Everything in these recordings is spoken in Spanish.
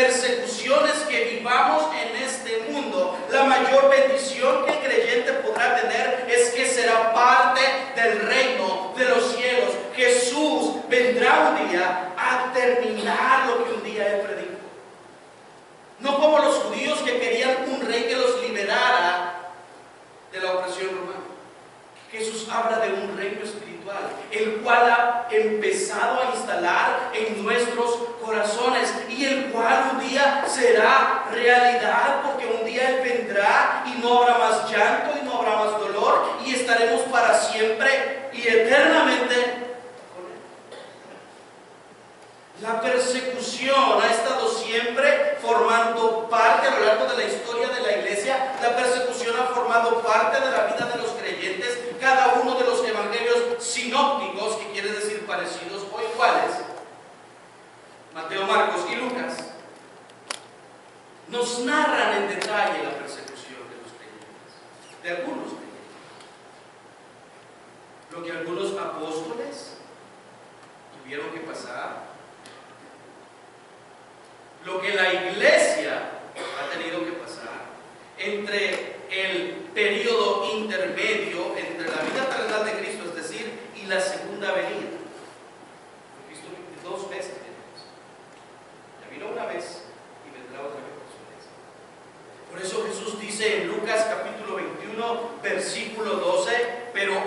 persecuciones que vivamos en este mundo, la mayor bendición que el creyente podrá tener es que será parte del reino de los cielos. Jesús vendrá un día a terminar lo que un día Él predicó. No como los judíos que querían un rey que los liberara de la opresión romana. Jesús habla de un reino espiritual, el cual ha empezado a instalar en nuestros corazones y el cual un día será realidad, porque un día Él vendrá y no habrá más llanto y no habrá más dolor y estaremos para siempre y eternamente con Él. La persecución ha estado siempre formando parte a lo largo de la historia de la iglesia. La persecución ha formado parte de la vida de los creyentes. Cada uno de los evangelios sinópticos, que quiere decir parecidos o iguales, Mateo, Marcos y Lucas, nos narran en detalle la persecución de los creyentes, de algunos creyentes. Lo que algunos apóstoles tuvieron que pasar, lo que la iglesia ha tenido que pasar entre el periodo intermedio entre la vida terrenal de Cristo, es decir, y la segunda venida. Cristo vino 2 veces. Ya vino una vez y vendrá otra vez por su vez. Por eso Jesús dice en Lucas capítulo 21, versículo 12, pero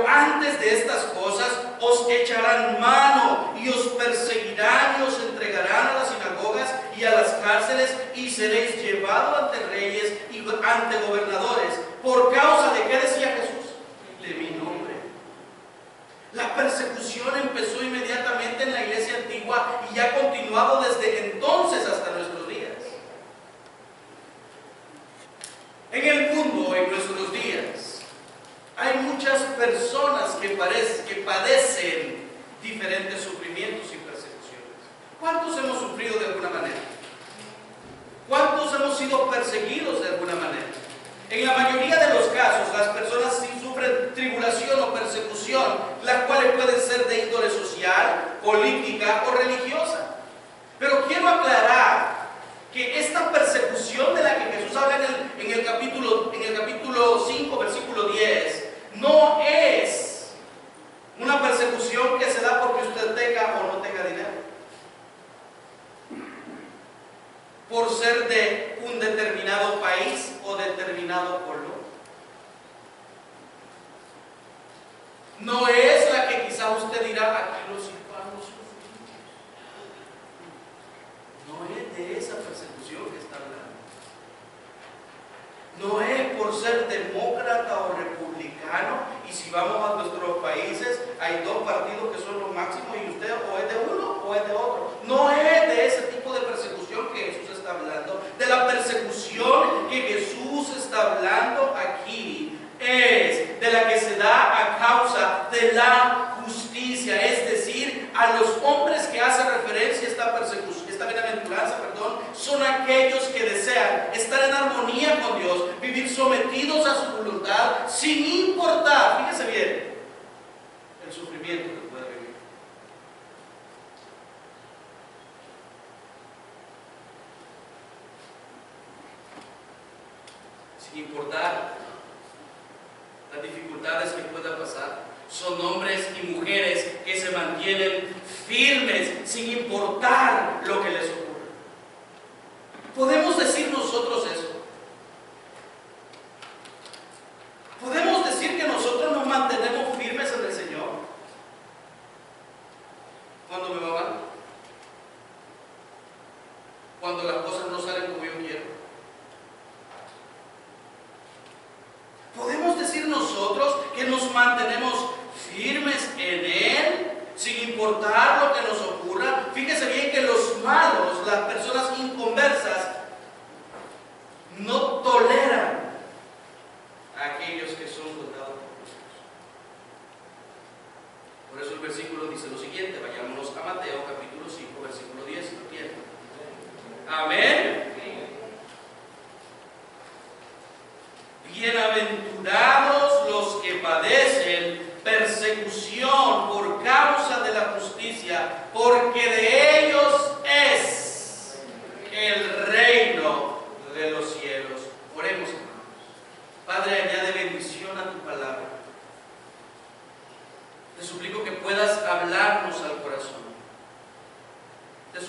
antes de estas cosas os echarán mano y os perseguirán y os entregarán a las sinagogas y a las cárceles y seréis llevados ante reyes y ante gobernadores. ¿Por causa de qué decía Jesús? De mi nombre. La persecución empezó inmediatamente en la iglesia antigua y ha continuado desde entonces hasta nuestros días. En el mundo, en nuestros días, hay muchas personas que padecen diferentes sufrimientos y persecuciones. ¿Cuántos hemos sufrido de alguna manera? ¿Cuántos hemos sido perseguidos de alguna manera? En la mayoría de los casos, las personas sí sufren tribulación o persecución, las cuales pueden ser de índole social, política o religiosa. Pero quiero aclarar que esta persecución de la que Jesús habla en el capítulo 5, versículo 10, no es una persecución que se da porque usted tenga o no tenga dinero, por ser de un determinado país o determinado color. No es la que quizá usted dirá, aquí los hispanos sufrimos. No es de esa persecución que está hablando. No es por ser demócrata o republicano, y si vamos a nuestros países hay 2 partidos que son los máximos y usted o es de uno o es de otro. No es de ese tipo de persecución que Jesús está hablando. De la persecución que Jesús está hablando aquí es de la que se da a causa de la justicia, es decir, a los hombres que hace referencia a esta persecución, esta bienaventuranza, son aquellos que desean estar en armonía con Dios, vivir sometidos a su voluntad, sin importar, fíjese bien, el sufrimiento que pueda vivir. Sin importar las dificultades que pueda pasar, son hombres y mujeres que se mantienen firmes sin importar lo que les ocurra. ¿Podemos decir nosotros eso? ¿Podemos decir que nosotros nos mantenemos firmes en el Señor cuando me va mal? Cuando las cosas no salen como yo quiero. ¿Podemos decir nosotros que nos mantenemos firmes en Él sin importar lo que nos ocurra? Fíjese bien que los malos, las personas inconversas, no toleran a aquellos que son dotados por Dios. Por eso el versículo dice lo siguiente, vayámonos a Mateo capítulo 5, versículo 10, ¿lo tiene? Amén. Bienaventurados los que padecen persecución por causa de la justicia, porque de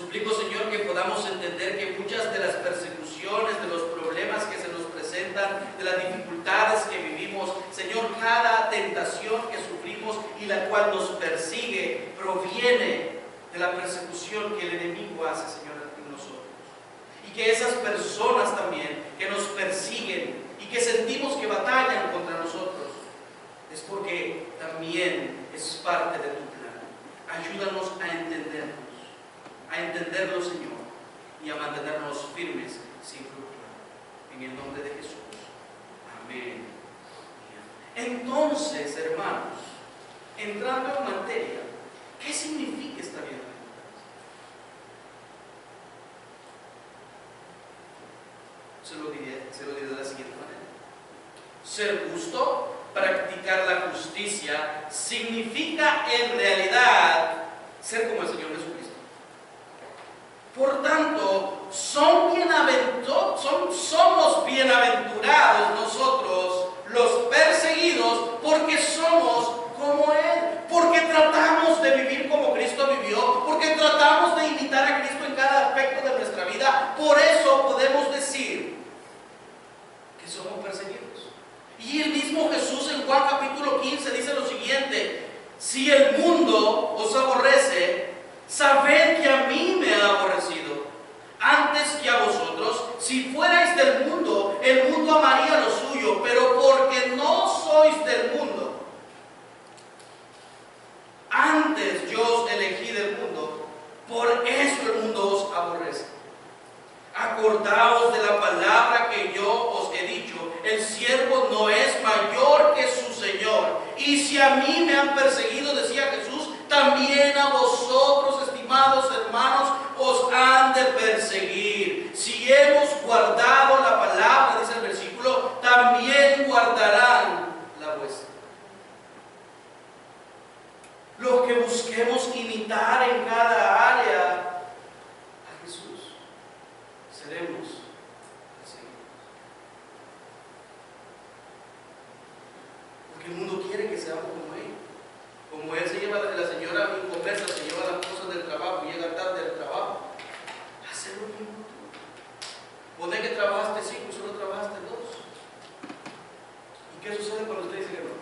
suplico, Señor, que podamos entender que muchas de las persecuciones, de los problemas que se nos presentan, de las dificultades que vivimos, Señor, cada tentación que sufrimos y la cual nos persigue, proviene de la persecución que el enemigo hace, Señor, en nosotros. Y que esas personas también que nos persiguen y que sentimos que batallan contra nosotros, es porque también es parte de tu plan. Ayúdanos a entenderlo, Señor, y a mantenernos firmes sin fluctuar. En el nombre de Jesús. Amén. Entonces, hermanos, entrando en materia, ¿qué significa esta bienaventuranza? Se lo diré de la siguiente manera. Ser justo, practicar la justicia, significa en realidad ser como el Señor Jesucristo. Por tanto, somos bienaventurados nosotros, los perseguidos, porque somos como Él, porque tratamos de vivir como Cristo vivió, porque tratamos de imitar a Cristo en cada aspecto de nuestra vida. Por eso podemos decir que somos perseguidos. Y el mismo Jesús en Juan capítulo 15 dice lo siguiente: si el mundo os aborrece, sabed que a mí me ha aborrecido antes que a vosotros. Si fuerais del mundo, el mundo amaría lo suyo, pero porque no sois del mundo, antes yo os elegí del mundo, por eso el mundo os aborrece. Acordaos de la palabra que yo os he dicho: el siervo no es mayor que su Señor. Y si a mí me han perseguido, decía Jesús, también a vosotros, estimados hermanos, os han de perseguir. Si hemos guardado la palabra, dice el versículo, también guardarán la vuestra. Los que busquemos imitar en cada área a Jesús, seremos perseguidos. Porque el mundo quiere que seamos como Él. Como Él se lleva, la señora inconversa se lleva las cosas del trabajo, llega tarde del trabajo. Hacer lo mismo tú. Poner que trabajaste 5 y solo trabajaste 2. ¿Y qué sucede cuando usted dice que no?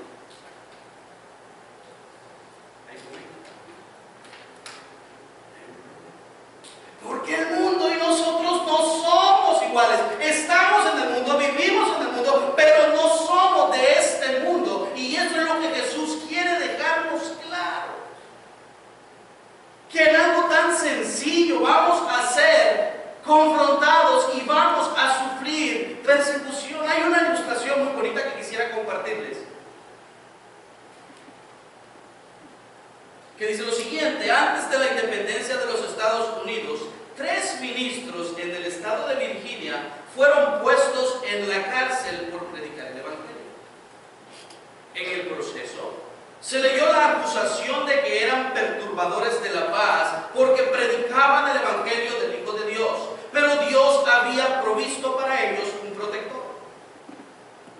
Porque el mundo y nosotros no somos iguales. Estamos en el mundo, vivimos en el mundo, pero no somos de este mundo. Y eso es lo que Jesús quiere dejarnos claro. Que en algo tan sencillo vamos a ser confrontados y vamos a sufrir persecución. Hay una ilustración muy bonita que quisiera compartirles, que dice lo siguiente: antes de la independencia de los Estados Unidos, 3 ministros en el estado de Virginia fueron puestos en la cárcel por predicar el Evangelio. En el proceso, se leyó la acusación de que eran perturbadores de la paz porque predicaban el Evangelio del Hijo de Dios, pero Dios había provisto para ellos un protector,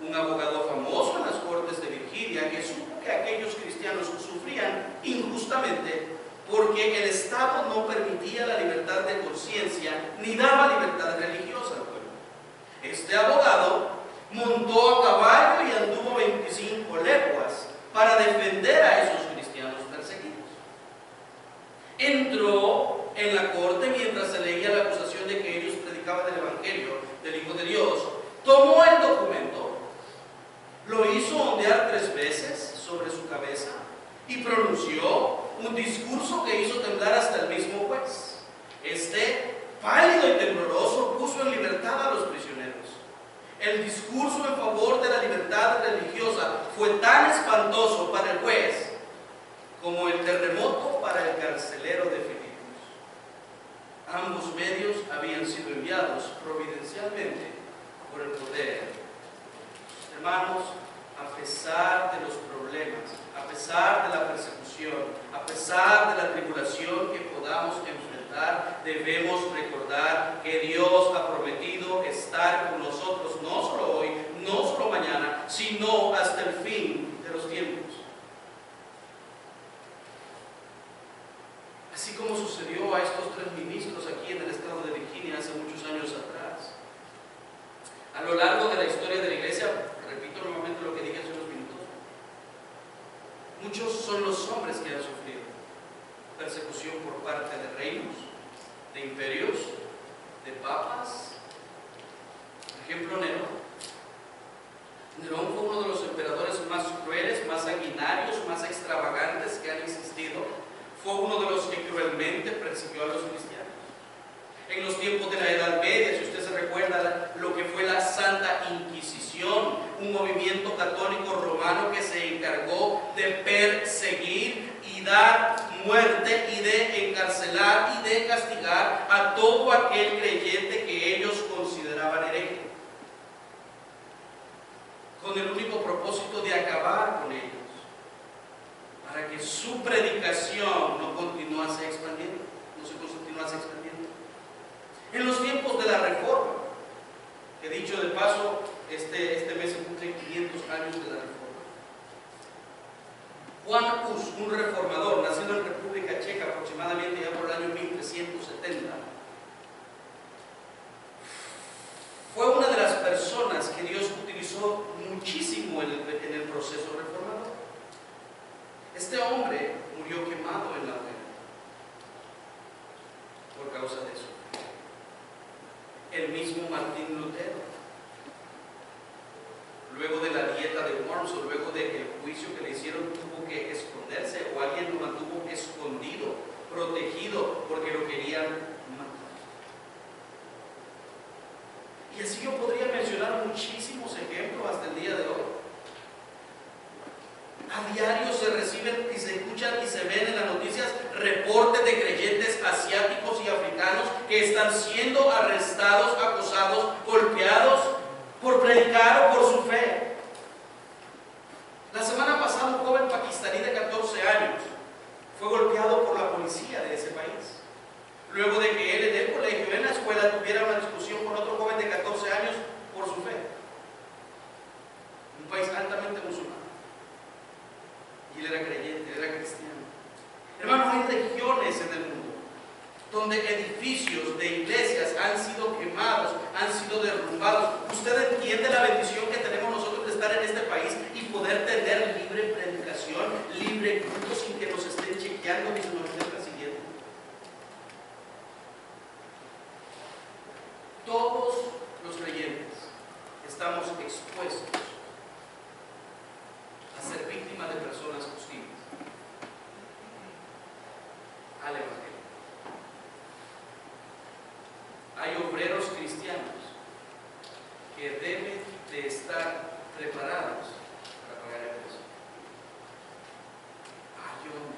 un abogado famoso en las cortes de Virginia, que supo que aquellos cristianos sufrían injustamente porque el Estado no permitía la libertad de conciencia ni daba libertad religiosa al pueblo. Este abogado montó a caballo y anduvo 25 leguas para defender a esos cristianos perseguidos. Entró en la corte mientras se leía la acusación de que ellos predicaban el Evangelio del Hijo de Dios. Tomó el documento, lo hizo ondear 3 veces sobre su cabeza y pronunció un discurso que hizo temblar hasta el mismo juez. Este, pálido y tembloroso, puso en libertad a los prisioneros. El discurso en favor de la libertad religiosa fue tan espantoso para el juez como el terremoto para el carcelero de Filipos. Ambos medios habían sido enviados providencialmente por el poder. Hermanos, a pesar de los problemas, a pesar de la persecución, a pesar de la tribulación que podamos enfrentar, debemos recordar que Dios ha prometido estar con nosotros no solo hoy, no solo mañana, sino hasta el fin de los tiempos. Así como sucedió a estos 3 ministros aquí en el estado de Virginia hace muchos años atrás. A lo largo de la historia de la iglesia, repito nuevamente lo que dije hace unos minutos, muchos son los hombres que han sufrido persecución por parte de reinos, de imperios, de papas. Por ejemplo, Nerón. Nerón fue uno de los emperadores más crueles, más sanguinarios, más extravagantes que han existido. Fue uno de los que cruelmente persiguió a los cristianos. En los tiempos de la Edad Media, si usted se recuerda lo que fue la Santa Inquisición, un movimiento católico romano que se encargó de perseguir y dar muerte y de encarcelar y de castigar a todo aquel creyente que ellos consideraban hereje, con el único propósito de acabar con ellos, para que su predicación no continuase expandiendo, no se continuase expandiendo. En los tiempos de la Reforma, que dicho de paso, este mes se cumplen 500 años de la Reforma. Juan Hus, un reformador, nacido en República Checa aproximadamente ya por el año 1370, fue una de las personas que Dios utilizó muchísimo en el proceso reformador. Este hombre murió quemado en la hoguera por causa de eso. El mismo Martín Lutero, luego de la dieta de Worms, o luego del juicio que le hicieron, tuvo que esconderse, o alguien lo mantuvo escondido, protegido, porque lo querían matar. Y así yo podría mencionar muchísimos ejemplos hasta el día de hoy. A diario se reciben y se escuchan y se ven en las noticias reportes de creyentes asiáticos y africanos que están siendo arrestados, acosados, golpeados por predicar o por su fe. La semana pasada un joven pakistaní de 14 años fue golpeado por la policía de ese país, luego de que él en el colegio, en la escuela, tuviera una discusión con otro joven de 14 años por su fe. Un país altamente musulmán. Y él era creyente, era cristiano. Hermanos, hay regiones en el mundo donde edificios de iglesias han sido quemados, han sido derrumbados. Usted entiende la bendición que tenemos nosotros de estar en este país y poder tener libre predicación, libre culto, sin que nos estén chequeando ni se nos estén persiguiendo. Todos los creyentes estamos expuestos a ser víctimas de personas hostiles al Evangelio. Hay obreros cristianos que deben de estar preparados para pagar el precio. Yo no.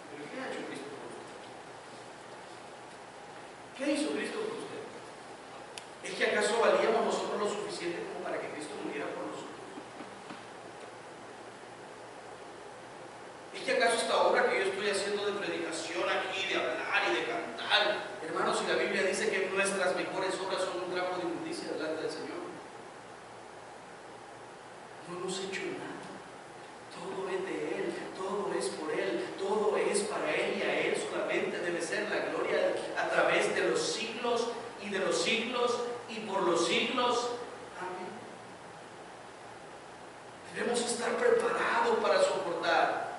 ¿Pero qué ha hecho Cristo por usted? ¿Qué hizo Cristo por usted? ¿Es que acaso valíamos nosotros lo suficiente como para que Cristo muriera por nosotros? ¿Es que acaso esta obra que yo estoy haciendo de predicación aquí, de hablar y de cantar, hermanos, si la Biblia dice que nuestras mejores obras son un trapo de inmundicia delante del Señor? No hemos hecho nada. Todo es de Él, todo es por Él, todo es para Él, y a Él solamente debe ser la gloria a través de los siglos y de los siglos y por los siglos. Amén. Debemos estar preparados para soportar,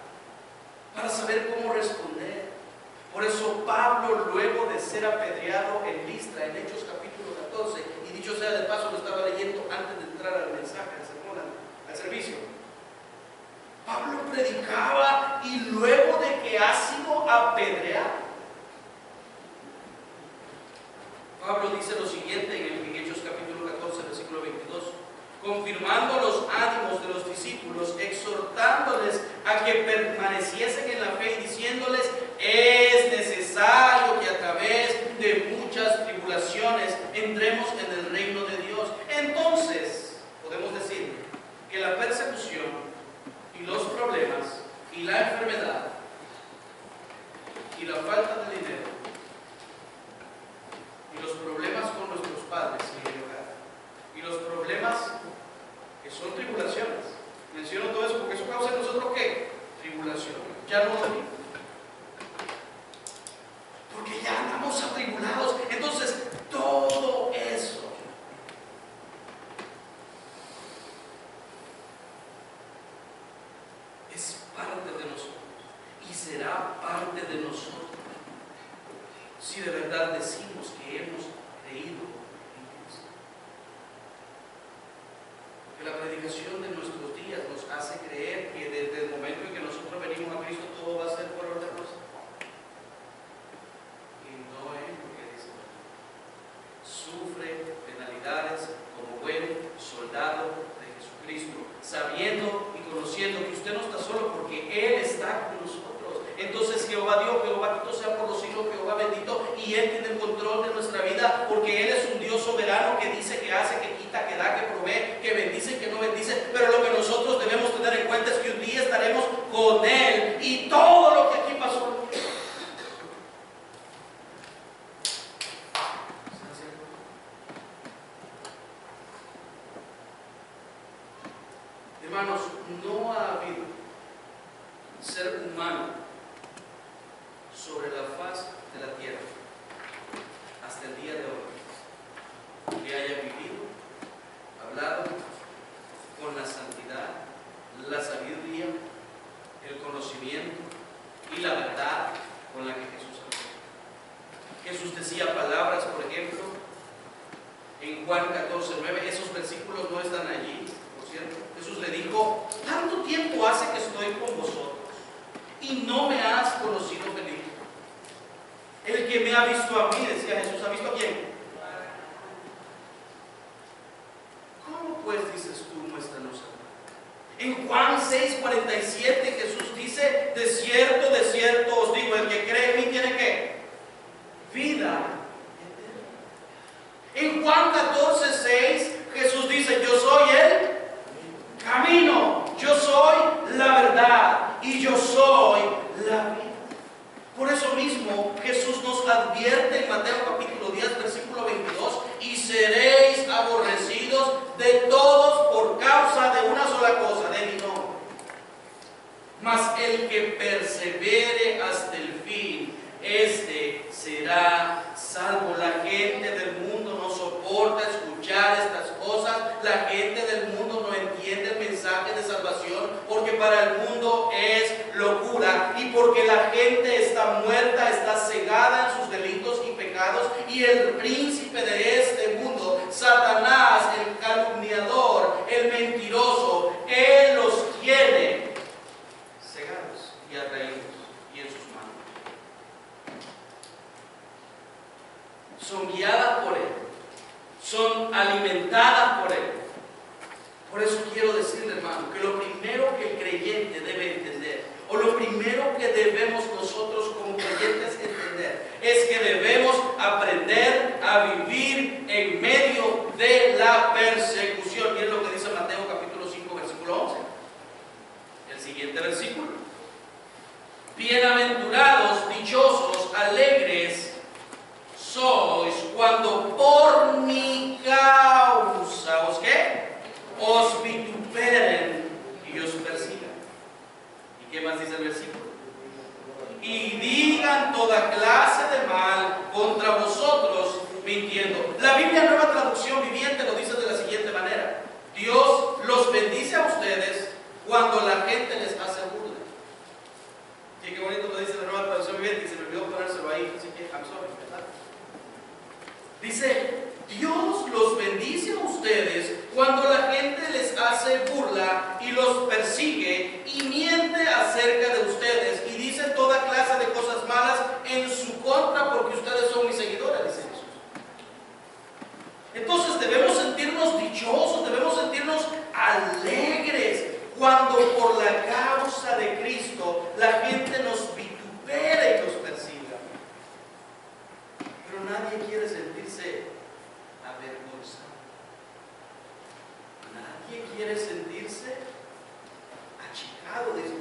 para saber cómo responder. Por eso Pablo, luego de ser apedreado en Listra, en Hechos capítulo 14, y dicho sea de paso, lo estaba leyendo antes de entrar al mensaje, al servicio, Pablo predicaba y luego de que ha sido apedreado, Pablo dice lo siguiente en Hechos capítulo 14, versículo 22, confirmando los ánimos de los discípulos, exhortándoles a que permaneciesen en la fe y diciéndoles: es necesario que a través de muchas tribulaciones entremos en el reino de Dios. Entonces, podemos decir que la persecución y los problemas y la enfermedad y la falta de dinero y los problemas con nuestros padres en el hogar y los problemas que son tribulaciones, menciono todo eso porque eso causa en nosotros ¿qué? Tribulación. Ya no dormimos, si de verdad decimos que hemos creído en Cristo. Que la predicación de nuestros días nos hace creer que desde el momento en que nosotros venimos a Cristo todo va a ser color de rosa. Y no es lo que dice. Sufre penalidades como buen soldado de Jesucristo, sabiendo y conociendo que usted no está solo porque Él está con nosotros. Entonces Jehová Dios, Jehová bendito sea por los siglos, Jehová bendito, y Él tiene el control de nuestra vida, porque Él es un Dios soberano que dice, que hace, que quita, que da, que provee, que bendice, que no bendice. Pero lo que nosotros debemos tener en cuenta es que un día estaremos con Él, y todo lo que aquí pasó. Hermanos, no ha habido ser humano sobre la faz de la tierra hasta el día de hoy que haya vivido, hablado con la santidad, la sabiduría, el conocimiento y la verdad con la que Jesús habló. Jesús decía palabras, por ejemplo, en Juan 14:9, esos versículos no están allí, por cierto. Jesús le dijo: tanto tiempo hace que estoy con vosotros y no me has conocido, Felipe. El que me ha visto a mí, decía Jesús, ¿ha visto a quién? ¿Cómo pues dices tú, muéstranos a mí? En Juan 6:47 Jesús dice: de cierto os digo, el que cree en mí tiene ¿qué? Vida eterna. En Juan 14:6 Jesús dice: yo soy el camino, yo soy la verdad y yo soy la vida. Por eso mismo Jesús nos advierte en Mateo capítulo 10 versículo 22: y seréis aborrecidos de todos por causa de una sola cosa, de mi nombre. Mas el que persevere hasta el fin, este será salvo. La gente del mundo no soporta escuchar estas cosas. La gente del mundo no entiende el mensaje de salvación, porque para el mundo es locura, y porque la gente está muerta, está cegada en sus delitos y pecados, y el príncipe de este mundo, Satanás, el calumniador, el mentiroso, él los tiene cegados y atraídos y en sus manos. Son guiadas por él, son alimentadas por él. Por eso quiero decirle, hermano, que lo primero que el creyente debe entender, o lo primero que debemos nosotros como creyentes entender, es que debemos aprender a vivir en medio de la persecución. Y es lo que dice Mateo capítulo 5 versículo 11. El siguiente versículo: bienaventurados, dichosos, alegres sois cuando por mi causa os ¿qué? Os vituperen y os persigan. ¿Y qué más dice el versículo? Y digan toda clase de mal contra vosotros mintiendo. La Biblia Nueva Traducción Viviente lo dice de la siguiente manera: Dios los bendice a ustedes cuando la gente les hace burla. Sí, qué bonito lo dice la Nueva Traducción Viviente, y se me olvidó ponérselo ahí, así que I'm sorry, ¿verdad? Dice: Dios los bendice a ustedes cuando la gente les hace burla y los persigue y miente acerca de ustedes y dice toda clase de cosas malas en su contra, porque ustedes son mis seguidores, dice Jesús. Entonces debemos sentirnos dichosos, debemos sentirnos alegres cuando por la causa de Cristo la gente nos vitupera y nos persiga. Pero nadie quiere sentirse avergonzado. Nadie quiere sentirse achicado, dice.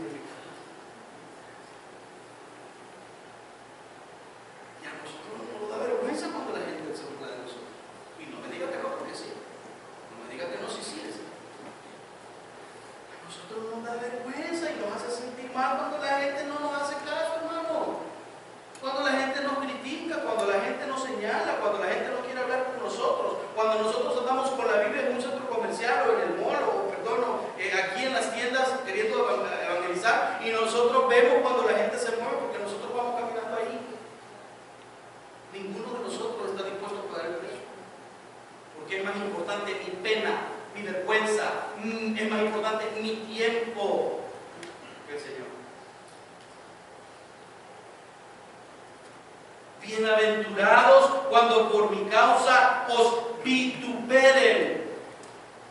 Bienaventurados cuando por mi causa os vituperen.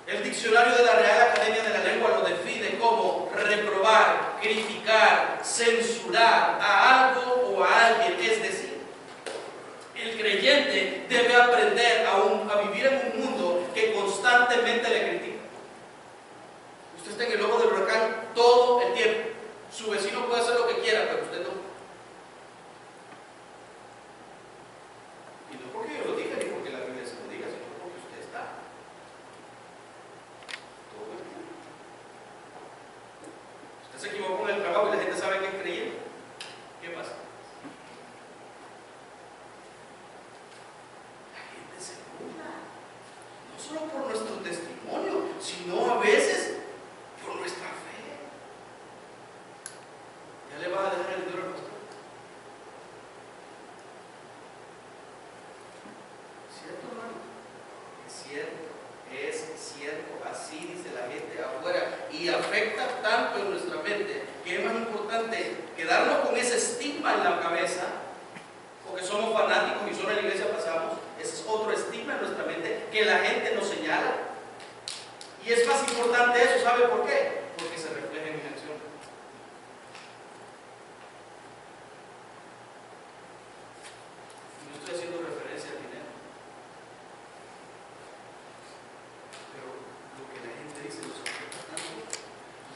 El diccionario de la Real Academia de la Lengua lo define como reprobar, criticar, censurar a algo o a alguien. Es decir, el creyente debe aprender a vivir en un mundo que constantemente le critica. Usted está en el ojo del huracán todo el tiempo. Su vecino puede hacer lo que quiera, pero usted no. Y no porque yo lo diga ni porque la Biblia se lo diga, sino porque usted está todo el tiempo. Usted se equivocó en el trabajo y la gente sabe que es creyente. ¿Qué pasa? La gente se burla, no solo por nuestro testimonio, sino a veces por nuestra fe. ¿Ya le vas a dejar el dinero al pastor? ¿Cierto, hermano? Es cierto, así dice la gente afuera y afecta tanto en nuestra mente que es más importante quedarnos con ese estigma en la cabeza, porque somos fanáticos y solo en la iglesia pasamos. Ese es otro estigma en nuestra mente que la gente nos señala. Y es más importante eso, ¿sabe por qué? Porque se refleja en mi acción. No estoy haciendo referencia al dinero, pero lo que la gente dice nos afecta tanto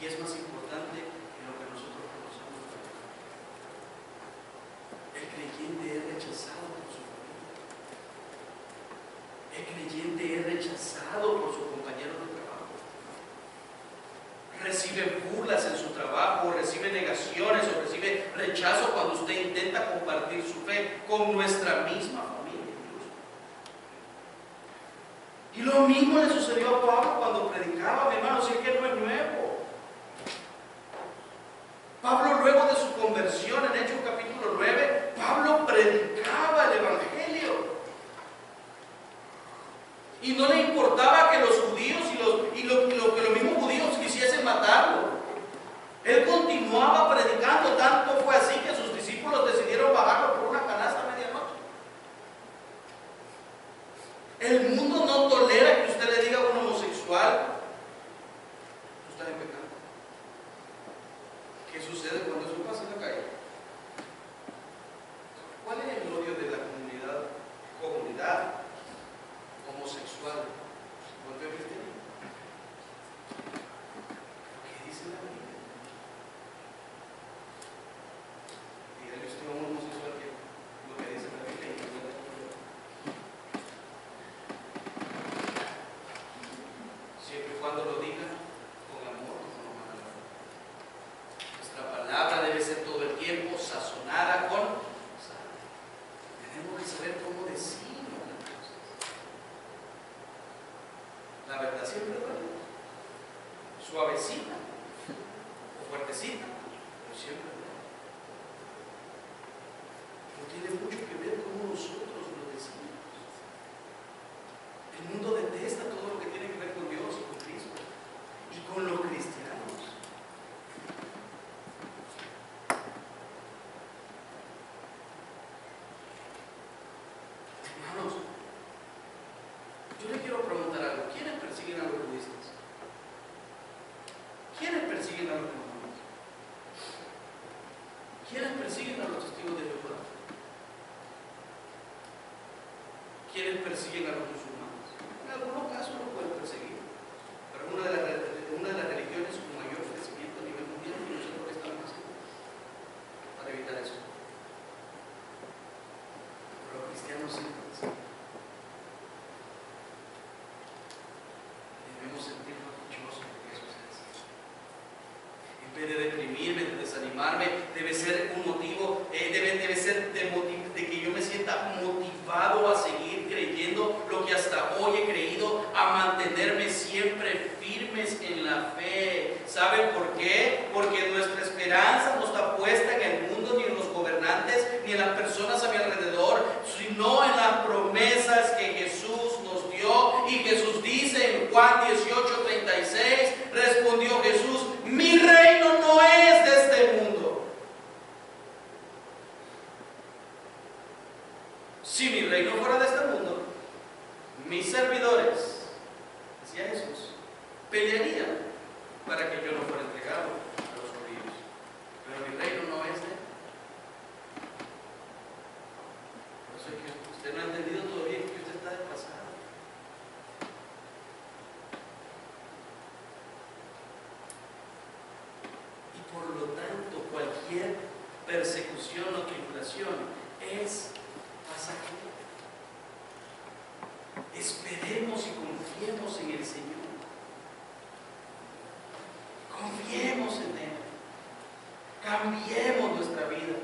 y es más importante que lo que nosotros conocemos. El creyente es rechazado por su familia. El creyente es rechazado por sus compañeros de trabajo. Recibe burlas en su trabajo, recibe negaciones o recibe rechazo cuando usted intenta compartir su fe con nuestra misma familia incluso. Y lo mismo le sucedió a Pablo cuando predicaba, mi hermano, si es que no es nuevo. Pablo, luego de su conversión en Hechos capítulo 9, Pablo predicaba el Evangelio. Y no le importaba que los judíos que los mismos judíos quisiesen matarlo. Él continuaba predicando, tanto fue así que sus discípulos decidieron bajarlo por una canasta a medianoche. El mundo no tolera que usted le diga a un homosexual: tú estás en pecado. ¿Qué sucede cuando eso pasa en la calle? ¿Cuál es el odio de la comunidad homosexual? ¿Volvió cristiano? ¿Qué dice la Biblia? Dígale usted a un homosexual que lo que dice la Biblia y no lo siempre y cuando lo diga con amor, con humanidad. Nuestra palabra debe ser todo el tiempo sazonada con sal. Tenemos que saber cómo decirlo las cosas. La verdad siempre duele, suavecita o fuertecita, pero siempre duele. No tiene mucho que ver cómo nosotros lo decimos. El mundo detesta todo lo que tiene que ver con Dios y con Cristo y con los cristianos. Hermanos, yo le quiero preguntar algo. ¿Quiénes persiguen a los budistas? ¿Quiénes persiguen a los mormones? ¿Quiénes persiguen a los testigos de Jehová? ¿Quiénes persiguen a los musulmanes? En algunos casos los pueden perseguir, pero es una de las religiones con mayor crecimiento a nivel mundial y nosotros lo que estamos haciendo para evitar eso. Pero los cristianos sí. Debemos sentirnos dichosos porque eso es así. En vez de deprimirme, de desanimarme, debe ser un motivo, debe ser de que yo me sienta motivado a seguir creyendo lo que hasta hoy he creído, a mantenerme siempre firmes en la fe. ¿Saben por qué? Porque nuestra esperanza no está puesta en el mundo, ni en los gobernantes, ni en las personas a mi alrededor, sino en las promesas que Jesús nos dio. Y Jesús dice en Juan 18:36, respondió Jesús: mi reino no es de este mundo. Si mi reino fuera de este mundo, mis servidores, decía Jesús, pelearían para que yo no fuera entregado a los judíos. Pero mi reino no es de él. Por eso es que usted no ha entendido todavía que usted está desplazado. Y por lo tanto, cualquier persecución o tribulación es pasajera. Esperemos y confiemos en el Señor. Confiemos en Él. Cambiemos nuestra vida.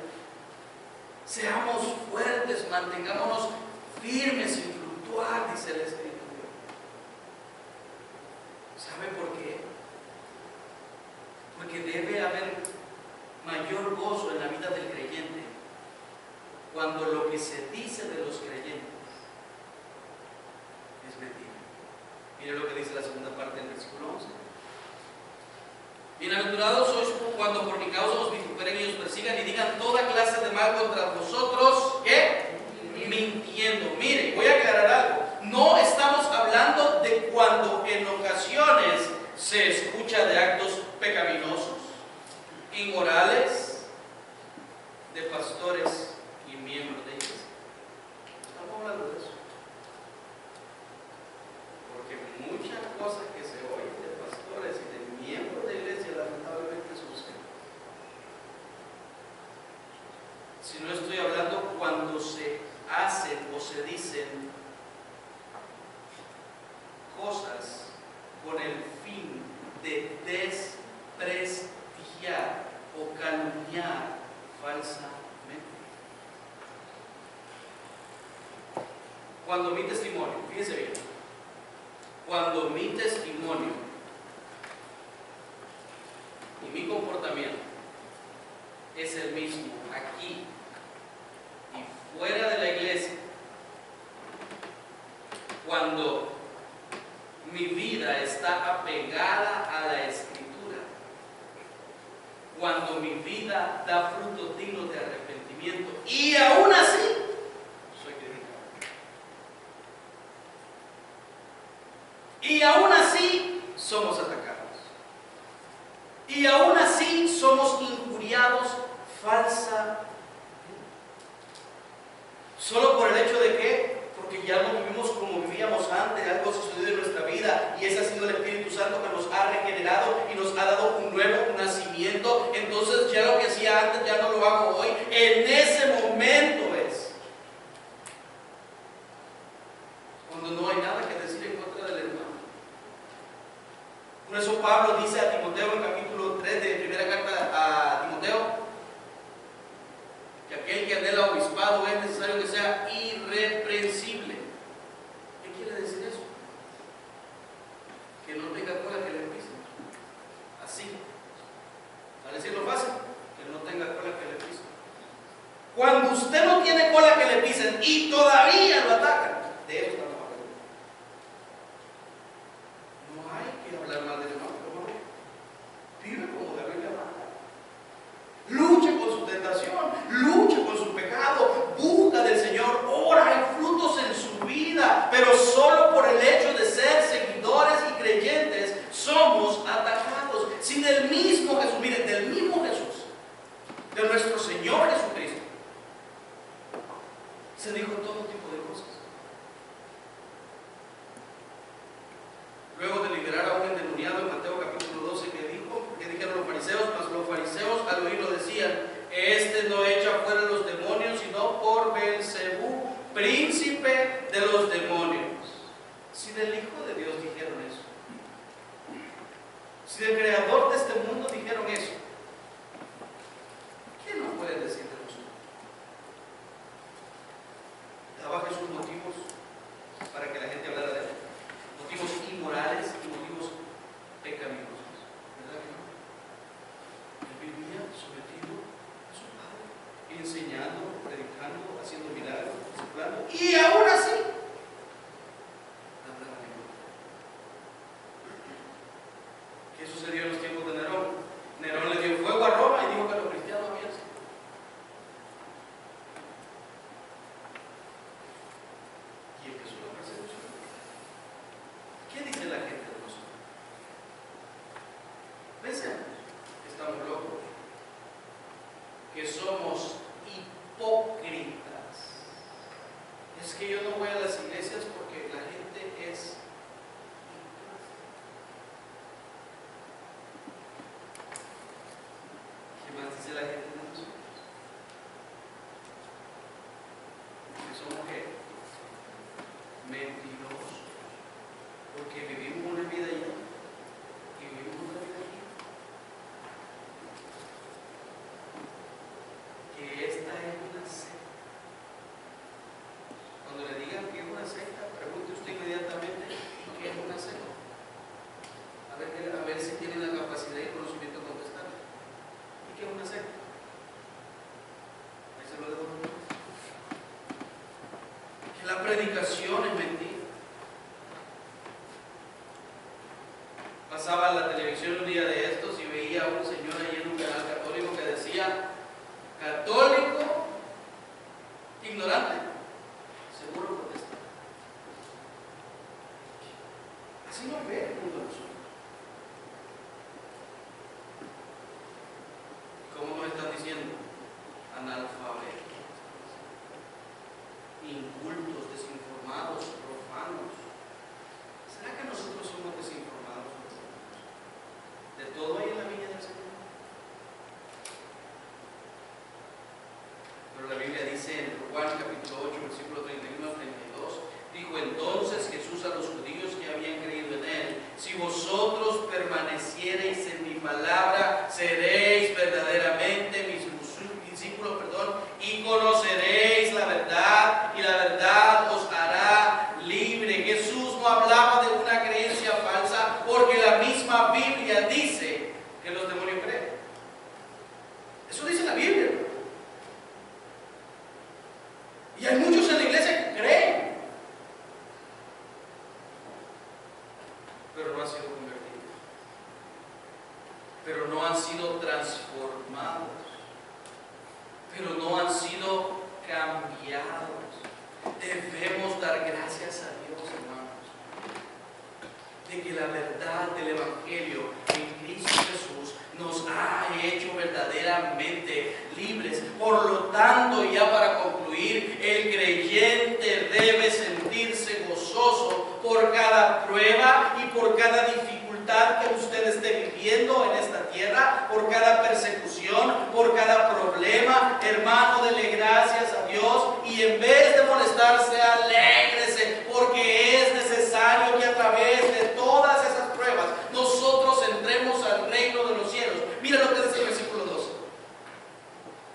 Seamos fuertes, mantengámonos firmes sin fluctuar, dice la Escritura. ¿Sabe por qué? Porque debe haber mayor gozo en la vida del creyente cuando lo que se dice de los creyentes es mentira. Mire lo que dice la segunda parte del versículo 11. Bienaventurados sois cuando por mi causa os vituperen y os persigan y digan toda clase de mal contra vosotros, ¿qué? Mintiendo. Mire, voy a aclarar algo. No estamos hablando de cuando en ocasiones se escucha de actos pecaminosos, inmorales, de pastores y miembros de iglesia. Estamos hablando de eso. Porque muchas cosas que se oyen de pastores y de miembros de iglesia lamentablemente suceden. Si no estoy hablando cuando se hacen o se dicen cosas con el fin de desprestigiar o calumniar falsamente. Cuando mi testimonio, fíjese bien, cuando mi testimonio y mi comportamiento es el mismo aquí y fuera de la iglesia, cuando mi vida está apegada a la Escritura, cuando mi vida da frutos dignos de arrepentimiento y aún así soy criticado, y aún así somos atacados, y aún así somos injuriados falsamente, solo por el hecho de que, porque ya no vivimos como vivíamos antes, algo sucedió en nuestra vida y ese ha sido el Espíritu Santo que nos ha regenerado y nos ha dado un nuevo nacimiento. Entonces ya lo que hacía antes ya no lo hago hoy. En ese momento es cuando no hay nada que decir en contra del hermano. Por eso Pablo dice a Timoteo en capítulo 3 de primera carta a Timoteo que aquel que anhela obispado es necesario que sea irreprensible. ¿Qué quiere decir eso? Que no tenga cola que le pisen. Así. Para decirlo fácil, que no tenga cola que le pisen. Cuando usted no tiene cola que le pisen y todavía lo atacan, de eso estamos hablando. No hay que hablar mal del hermano, pero vive como la Biblia manda. Luche con su tentación, luche con su pecado, busca del Señor, ora, hay frutos en su vida, pero solo por el hecho de ser seguidores y creyentes somos atacados. Si del mismo Jesús, miren, del mismo Jesús, de nuestro Señor Jesucristo, se dijo todo tipo de cosas. Luego de liberar a un endemoniado en Mateo capítulo 12, que dijeron los fariseos, mas los fariseos al oírlo decían: este no echa fuera los demonios, sino por Beelzebú, príncipe de los demonios. Si del Hijo de Dios dijeron eso, si del Creador de este mundo dijeron eso, ¿qué nos pueden decir de nosotros? ¿Daba Jesús motivos para que la gente hablara de él? Motivos inmorales y motivos pecaminosos, ¿verdad que no? Él vivía sometido a su Padre, enseñando, predicando, haciendo milagros, discipulando, y aún así hablaba de él. ¿Qué sucedió en los tiempos de Nerón? Nerón le dio fuego a Roma y dijo que los cristianos habían sido. que la predicación es mentira. Pasaba en la televisión un día de estos y veía a un señor ahí en un canal católico que decía: católico, ignorante, seguro protestante. Así nos ve el mundo a nosotros. ¿Cómo nos están diciendo? Analfabetos, incultos, desinformados, profanos. ¿Será que nosotros somos desinformados? ¿De todo hay en la viña del Señor? Pero la Biblia dice en Juan capítulo 8, versículo 31 al 32, dijo entonces Jesús a los judíos que habían creído en él: si vosotros permaneciereis en mi palabra, seréis verdaderamente mis discípulos, y conoceréis la verdad, y la verdad os hará libre. Jesús no hablaba de una creencia falsa, porque la misma Biblia dice que los demonios creen. Eso dice la Biblia. Y hay muchos en la iglesia que creen, pero no han sido convertidos, pero no han sido transformados, pero no han sido cambiados. Debemos dar gracias a Dios, hermanos, de que la verdad del Evangelio en Cristo Jesús nos ha hecho verdaderamente libres. Por lo tanto, ya para concluir, el creyente debe sentirse gozoso por cada prueba y por cada dificultad que usted esté viviendo en esta tierra, por cada persecución, por cada problema. Hermano, dele gracias a Dios y en vez de molestarse, alégrese, porque es necesario que a través de todas esas pruebas nosotros entremos al reino de los cielos. Mira lo que dice el versículo 12: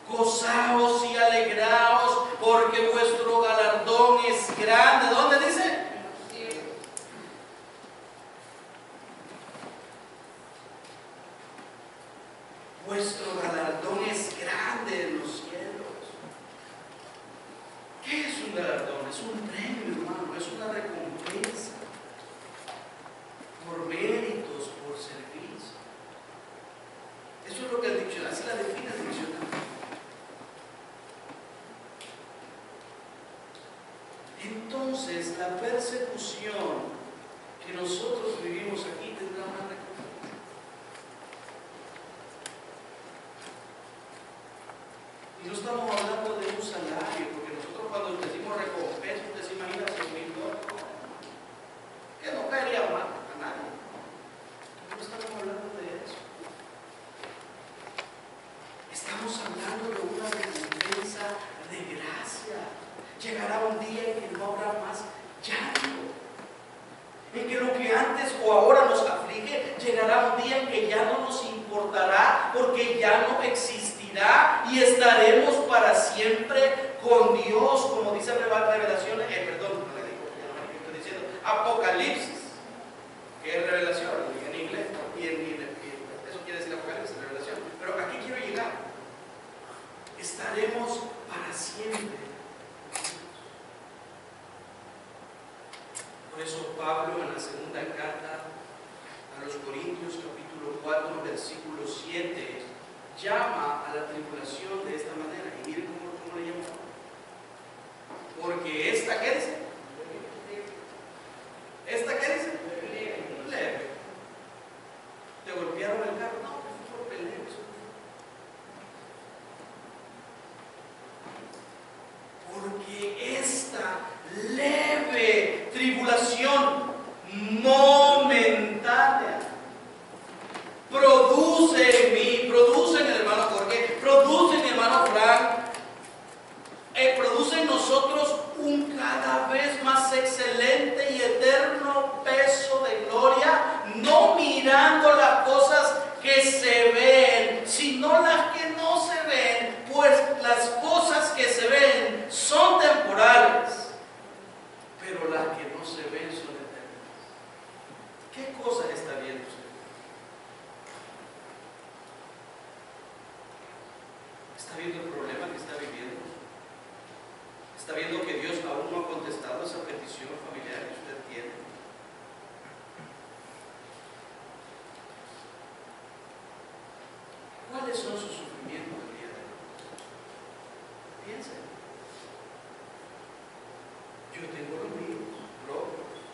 gozaos y alegraos, porque vuestro galardón es grande. ¿Dónde dice? Vuestro galardón es grande en los cielos. ¿Qué es un galardón? Es un premio, hermano, es una recompensa por méritos, por servicio. Eso es lo que el diccionario, así la define el diccionario. Entonces, la persecución que nosotros vivimos aquí tendrá una recompensa. Y no estamos hablando de un salario, porque nosotros cuando decimos recompensa, usted se imagina $100,000, que no caería mal a nadie. No estamos hablando de eso. Estamos hablando de una recompensa de gracia. Llegará un día en que no habrá más llanto, en que lo que antes o ahora nos aflige, llegará un día en que ya no nos importará, porque ya no existirá y estaremos para siempre con Dios, como dice Revelación, estoy diciendo Apocalipsis, que es revelación en inglés, y eso quiere decir Apocalipsis, revelación, pero aquí quiero llegar: estaremos para siempre. Por eso Pablo en la segunda carta a los Corintios capítulo 4 versículo 7 llama a la tribulación de esta manera. Y miren cómo le llama. Porque esta, ¿qué dice? ¿Esta qué dice? Leve. ¿Te golpearon el carro? No, fue leve. Porque esta leve tribulación momentánea produce en mí, produce en el hermano Jorge, produce en mi hermano Frank, produce en nosotros un cada vez más excelente y eterno peso de gloria, no mirando las cosas que se ven, sino las que no se ven, pues las cosas que se ven son temporales, pero las que no se ven son eternas. ¿Qué cosas está viendo usted? ¿Está viendo el problema que está viviendo? ¿Está viendo que Dios aún no ha contestado esa petición familiar que usted tiene? ¿Cuáles son sus sufrimientos el día de hoy? Piensen. Yo tengo los míos propios.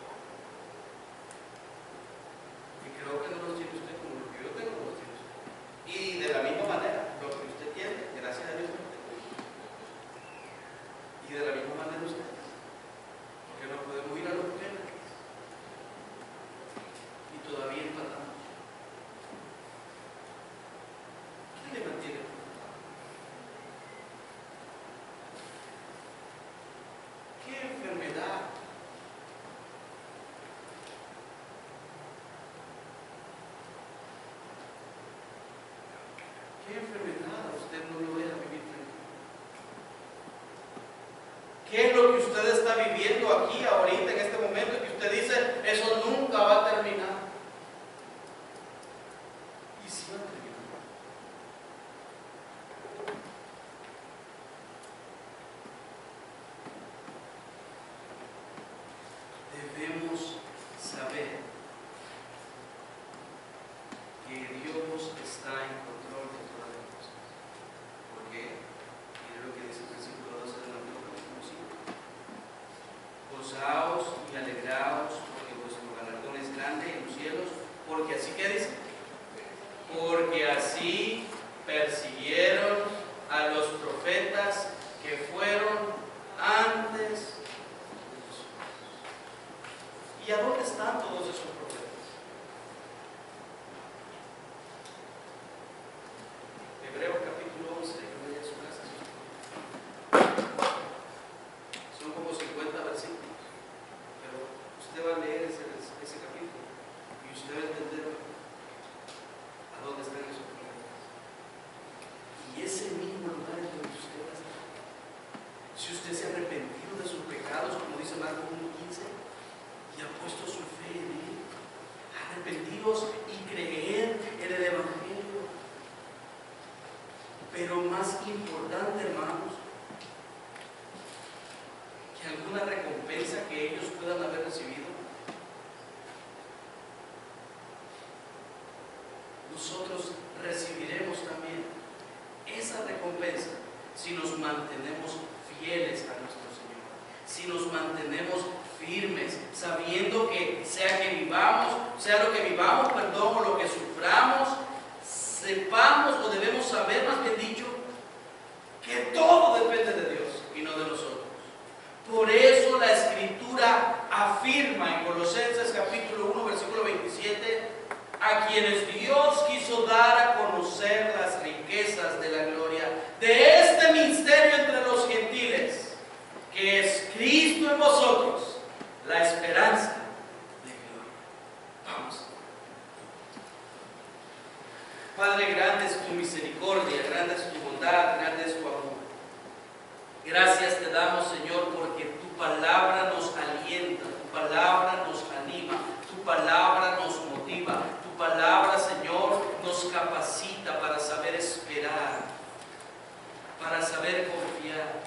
Y creo que no los tiene usted como los que yo tengo, no los tiene usted. Y de la misma manera, lo que usted tiene, gracias a Dios, lo tengo yo. Y de la misma manera ustedes. Porque no podemos ir a los mujeres. Y todavía empatamos. ¿Qué le mantiene? ¿Qué enfermedad? ¿Qué enfermedad a usted no lo deja vivir tranquilo? ¿Qué es lo que usted está viviendo aquí, ahorita, en este momento, que usted dice, eso nunca va a terminar? Y si va a terminar. Debemos saber que Dios está en control de todas las cosas. ¿Por qué? Mire lo que dice el versículo 12 del Antiguo Testamento. Gozaos y alegraos, porque vuestro galardón es grande en los cielos, porque así que dice, porque así persiguieron a los profetas que fueron antes. ¿Y a dónde están todos esos profetas? Hebreos capítulo 11, que vaya a su casa. Son como 50 versículos, pero usted va a leer ese capítulo y usted va a entender a dónde están esos profetas. Y ese mismo lugar es donde usted va a estar. Si usted se ha arrepentido de sus pecados, como dice Marcos 1:15, y ha puesto su fe en Él, arrepentidos y creer en el Evangelio. Pero más importante, hermanos, que alguna recompensa que ellos puedan haber recibido, nosotros recibiremos también esa recompensa si nos mantenemos fieles a nuestro Señor, si nos mantenemos firmes, sabiendo que sea que vivamos, sea lo que vivamos, perdón, o lo que suframos, sepamos o debemos saber, más bien dicho, que todo depende de Dios y no de nosotros. Por eso la Escritura afirma en Colosenses capítulo 1, versículo 27, a quienes Dios quiso dar a conocer las riquezas de la gloria de este misterio entre los gentiles, que es Cristo en vosotros, la esperanza de gloria. Vamos. Padre, grande es tu misericordia, grande es tu bondad, grande es tu amor. Gracias te damos, Señor, porque tu palabra nos alienta, tu palabra nos anima, tu palabra nos motiva, tu palabra, Señor, nos capacita para saber esperar, para saber confiar.